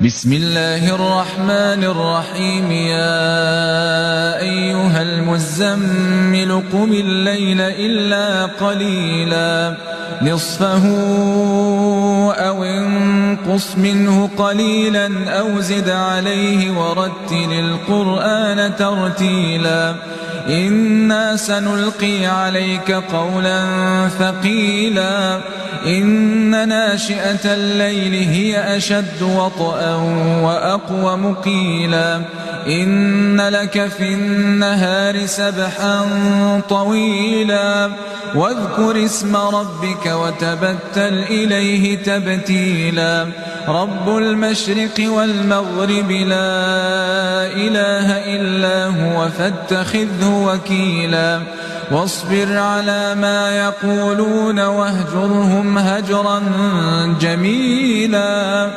بسم الله الرحمن الرحيم. يا أيها المزمل قم الليل إلا قليلا نصفه أو انقص منه قليلا أو زد عليه ورتل القرآن ترتيلا إنا سنلقي عليك قولا ثقيلا إن ناشئة الليل هي أشد وطئا وأقوم قيلا إن لك في النهار سبحا طويلا واذكر اسم ربك وتبتل إليه تبتيلا رب المشرق والمغرب لا إله إلا هو فاتخذه وكيلا واصبر على ما يقولون واهجرهم هجرا جميلا